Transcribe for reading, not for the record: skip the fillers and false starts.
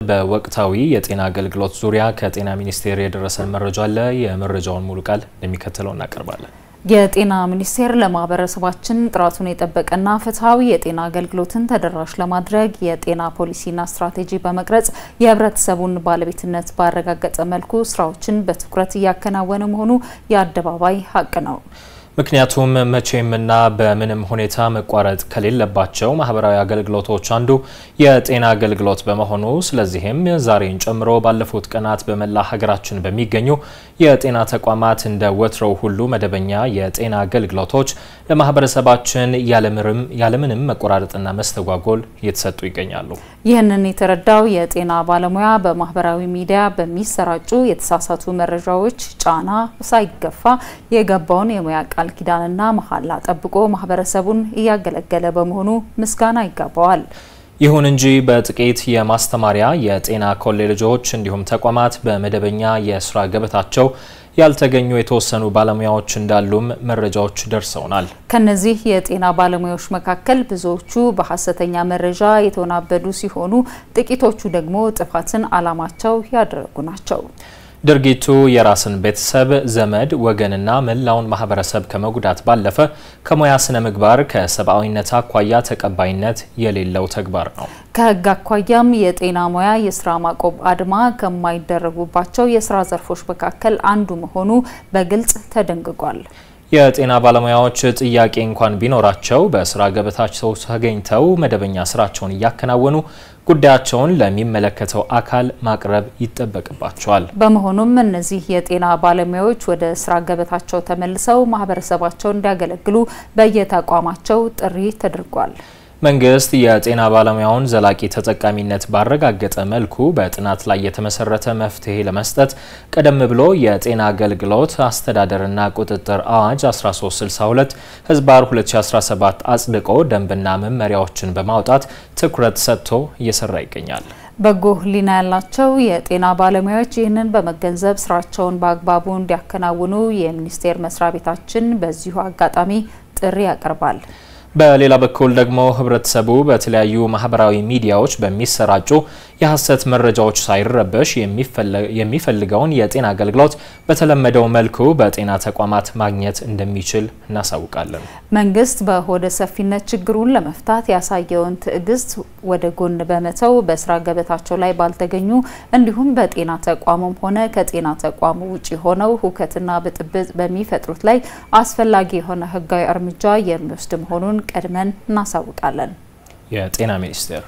በወቅታዊ የጤና አገልግሎት ዙሪያ ከጤና ሚኒስቴር የደረሰን መረጃ አለ። የመረጃውን ሙሉ ቃል እንደሚከተለው እናቀርባለን። የጤና ሚኒስቴር ለማህበረሰባችን ጥራቱን የጠበቀና ፍትሃዊ የጤና አገልግሎትን ተደራሽ ለማድረግ የጤና ፖሊሲና ስትራቴጂ በመቅረጽ የህብረተሰቡን ባለቤትነት ባረጋገጠ መልኩ ስራዎችን በትኩረት እያከናወነ መሆኑ የአደባባይ ሀቅ ነው። ምክንያቱም መቼምና በምንም ሁኔታ መቋረጥ ከሌለባቸው ማህበራዊ አገልግሎቶች አንዱ የጤና አገልግሎት በመሆኑ ስለዚህም ዛሬን ጨምሮ ባለፉት ቀናት በመላ ሀገራችን በሚገኙ የጤና ተቋማት እንደ ወትሮው ሁሉ መደበኛ የጤና አገልግሎቶች ለማህበረሰባችን ያለምንም መቆራረጥና መስተጓጎል እየተሰጡ ይገኛሉ። ይህንን የተረዳው የጤና ባለሙያ በማህበራዊ ሚዲያ በሚሰራጩ የተሳሳቱ መረጃዎች ጫና ሳይገፋ የገባውን የሙያ ቃል ኪዳንና መሐላ ጠብቆ ማህበረሰቡን እያገለገለ በመሆኑ ምስጋና ይገባዋል። ይሁን እንጂ በጥቂት የማስተማሪያ የጤና ኮሌጆች እንዲሁም ተቋማት በመደበኛ የስራ ገበታቸው ያልተገኙ የተወሰኑ ባለሙያዎች እንዳሉም መረጃዎች ደርሰውናል። ከነዚህ የጤና ባለሙያዎች መካከል ብዙዎቹ በሐሰተኛ መረጃ የተወናበዱ ሲሆኑ ጥቂቶቹ ደግሞ ጥፋትን አላማቸው ያደረጉ ናቸው። ድርጊቱ የራስን ቤተሰብ፣ ዘመድ፣ ወገንና መላውን ማህበረሰብ ከመጉዳት ባለፈ ከሙያ ስነ ምግባር ከሰብአዊነት አኳያ ተቀባይነት የሌለው ተግባር ነው። ከህግ አኳያም የጤና ሙያ የስራ ማቆም አድማ ከማይደረጉባቸው የስራ ዘርፎች መካከል አንዱ መሆኑ በግልጽ ተደንግጓል። የጤና ባለሙያዎች ጥያቄ እንኳን ቢኖራቸው በስራ ገበታቸው ተገኝተው መደበኛ ስራቸውን እያከናወኑ ጉዳያቸውን ለሚመለከተው አካል ማቅረብ ይጠበቅባቸዋል። በመሆኑም እነዚህ የጤና ባለሙያዎች ወደ ስራ ገበታቸው ተመልሰው ማህበረሰባቸውን እንዲያገለግሉ በየተቋማቸው ጥሪ ተደርጓል። መንግስት የጤና ባለሙያውን ዘላቂ ተጠቃሚነት ባረጋገጠ መልኩ በጥናት ላይ የተመሰረተ መፍትሄ ለመስጠት ቀደም ብሎ የጤና አገልግሎት አስተዳደርና ቁጥጥር አዋጅ 1362 ህዝባር 2017 አጽድቆ ደንብና መመሪያዎችን በማውጣት ትኩረት ሰጥቶ እየሰራ ይገኛል። በጎ ህሊና ያላቸው የጤና ባለሙያዎች ይህንን በመገንዘብ ስራቸውን በአግባቡ እንዲያከናውኑ የሚኒስቴር መስሪያ ቤታችን በዚሁ አጋጣሚ ጥሪ ያቀርባል። በሌላ በኩል ደግሞ ህብረተሰቡ በተለያዩ ማህበራዊ ሚዲያዎች በሚሰራጩ የሐሰት መረጃዎች ሳይረበሽ የሚፈልገውን የጤና አገልግሎት በተለመደው መልኩ በጤና ተቋማት ማግኘት እንደሚችል እናሳውቃለን። መንግስት በሆደ ሰፊነት ችግሩን ለመፍታት ያሳየውን ትዕግስት ወደ ጎን በመተው በስራ ገበታቸው ላይ ባልተገኙ እንዲሁም በጤና ተቋሙም ሆነ ከጤና ተቋሙ ውጪ ሆነው ሁከትና ብጥብጥ በሚፈጥሩት ላይ አስፈላጊ የሆነ ህጋዊ እርምጃ የሚወስድ መሆኑን ቀድመን እናሳውቃለን። የጤና ሚኒስቴር